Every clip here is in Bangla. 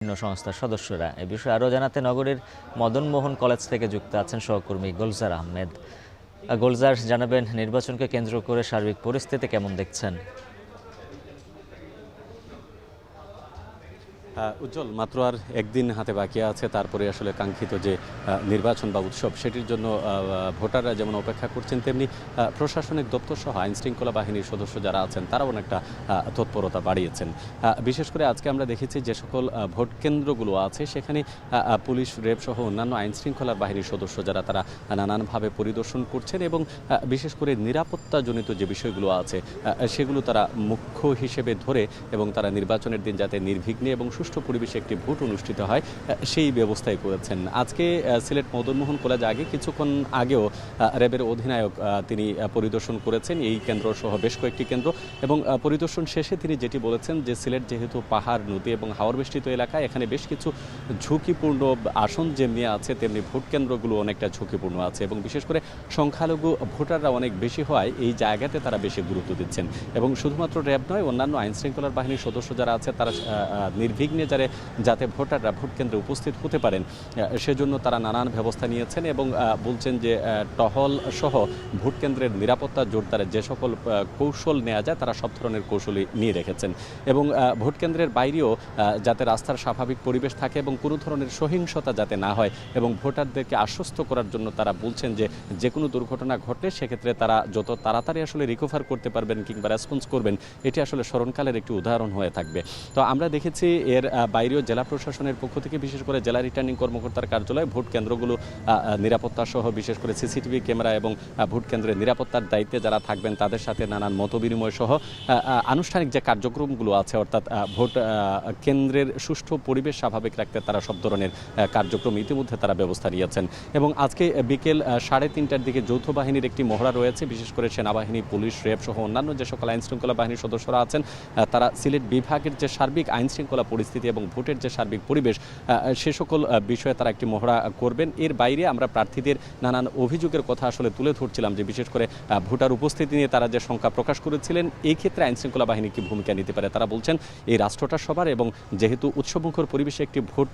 বিভিন্ন সংস্থার সদস্যরা। এ বিষয়ে আরও জানাতে নগরীর মদনমোহন কলেজ থেকে যুক্ত আছেন সহকর্মী গুলজার আহমেদ। গুলজার, জানাবেন নির্বাচনকে কেন্দ্র করে সার্বিক পরিস্থিতি কেমন দেখছেন? উজ্জ্বল, মাত্র আর একদিন হাতে বাকি আছে, তারপরে আসলে কাঙ্ক্ষিত যে নির্বাচন বা উৎসব সেটির জন্য ভোটাররা যেমন অপেক্ষা করছেন, তেমনি প্রশাসনিক দপ্তর সহ আইন শৃঙ্খলা বাহিনীর সদস্য যারা আছেন তারাও অনেকটা তৎপরতা বাড়িয়েছেন। বিশেষ করে আজকে আমরা দেখেছি যে সকল ভোট কেন্দ্রগুলো আছে সেখানে পুলিশ, র্যাব সহ অন্যান্য আইন শৃঙ্খলার বাহিনীর সদস্য যারা তারা নানানভাবে পরিদর্শন করছেন এবং বিশেষ করে নিরাপত্তাজনিত যে বিষয়গুলো আছে সেগুলো তারা মুখ্য হিসেবে ধরে এবং তারা নির্বাচনের দিন যাতে নির্বিঘ্নে এবং সুষ্ঠু পরিবেশে একটি ভোট অনুষ্ঠিত হয় সেই ব্যবস্থাই করেছেন। আজকে সিলেট মদনমোহন কলেজ কিছুক্ষণ আগেও র্যাবের অধিনায়ক তিনি পরিদর্শন করেছেন এই কেন্দ্র সহ বেশ কয়েকটি কেন্দ্র এবং পরিদর্শন শেষে তিনি যেটি বলেছেন যে সিলেট যেহেতু পাহাড়, নদী এবং হাওর বেষ্টিত এলাকা, এখানে বেশ কিছু ঝুঁকিপূর্ণ আসন যেমনি আছে তেমনি ভোট কেন্দ্রগুলো অনেকটা ঝুঁকিপূর্ণ আছে এবং বিশেষ করে সংখ্যালঘু ভোটাররা অনেক বেশি হওয়ায় এই জায়গাতে তারা বেশি গুরুত্ব দিচ্ছেন এবং শুধুমাত্র র্যাব নয়, অন্যান্য আইন শৃঙ্খলার বাহিনীর সদস্য যারা আছে তারা নির্বিঘ্নে যাতে ভোটাররা ভোট কেন্দ্রে উপস্থিত হতে পারেন সেজন্য তারা নানান ব্যবস্থা নিয়েছেন এবং বলছেন যে টহল সহ ভোট কেন্দ্রের নিরাপত্তা জোরদারের যে সকল কৌশল নেওয়া যায় তারা সব ধরনের কৌশলই নিয়ে রেখেছেন এবং ভোট কেন্দ্রের বাইরেও যাতে রাস্তার স্বাভাবিক পরিবেশ থাকে এবং কোনো ধরনের সহিংসতা যাতে না হয় এবং ভোটারদেরকে আশ্বস্ত করার জন্য তারা বলছেন যে যে কোনো দুর্ঘটনা ঘটলে সেক্ষেত্রে তারা যত তাড়াতাড়ি আসলে রিকভার করতে পারবেন কিংবা রেসপন্স করবেন এটি আসলে স্মরণকালের একটি উদাহরণ হয়ে থাকবে। তো আমরা দেখেছি এর বাইরেও জেলা প্রশাসনের পক্ষ থেকে বিশেষ করে জেলা রিটার্নিং কর্মকর্তার কার্যালয় ভোট কেন্দ্রগুলো নিরাপত্তা সহ বিশেষ করে সিসিটিভি ক্যামেরা এবং ভোট কেন্দ্রের নিরাপত্তার দায়িত্বে যারা থাকবেন তাদের সাথে নানান মতবিনিময় সহ আনুষ্ঠানিক যে কার্যক্রমগুলো আছে অর্থাৎ ভোট কেন্দ্রের সুষ্ঠু পরিবেশ স্বাভাবিক রাখতে তারা সব ধরনের কার্যক্রম ইতিমধ্যে তারা ব্যবস্থা নিয়েছেন এবং আজকে বিকেল 3:30টার দিকে যৌথ বাহিনীর একটি মহড়া রয়েছে, বিশেষ করে সেনাবাহিনী, পুলিশ, র্যাব সহ অন্যান্য যে সকল আইন শৃঙ্খলা বাহিনীর সদস্যরা আছেন তারা সিলেট বিভাগের যে সার্বিক আইন শৃঙ্খলা পরিস্থিতি এবং ভোটের যে সার্বিক পরিবেশ সে সকল বিষয়ে তারা একটি মহড়া করবেন। এর বাইরে আমরা প্রার্থীদের নানান অভিযোগের কথা আসলে তুলে ধরছিলাম যে বিশেষ করে ভোটার উপস্থিতি নিয়ে তারা যে শঙ্কা প্রকাশ করেছিলেন এই ক্ষেত্রে আইন শৃঙ্খলা বাহিনী কি ভূমিকা নিতে পারে। তারা বলছেন এই রাষ্ট্রটা সবার এবং যেহেতু উৎসবমুখর পরিবেশে একটি ভোট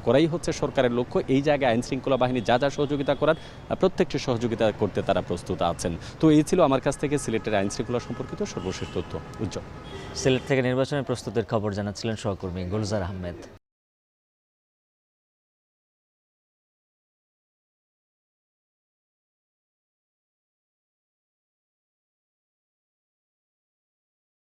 করাই হচ্ছে সরকারের লক্ষ্য, এই জায়গায় আইন শৃঙ্খলা বাহিনী যা যা সহযোগিতা করার প্রত্যেকটি সহযোগিতা করতে তারা প্রস্তুত আছেন। তো এই ছিল আমার কাছ থেকে সিলেটের আইন শৃঙ্খলা সম্পর্কিত সর্বশেষ তথ্য। উজ্জ্বল। সিলেট থেকে নির্বাচনের প্রস্তুতির খবর জানাচ্ছিলেন সহকর্মী গুলজার আহমেদ।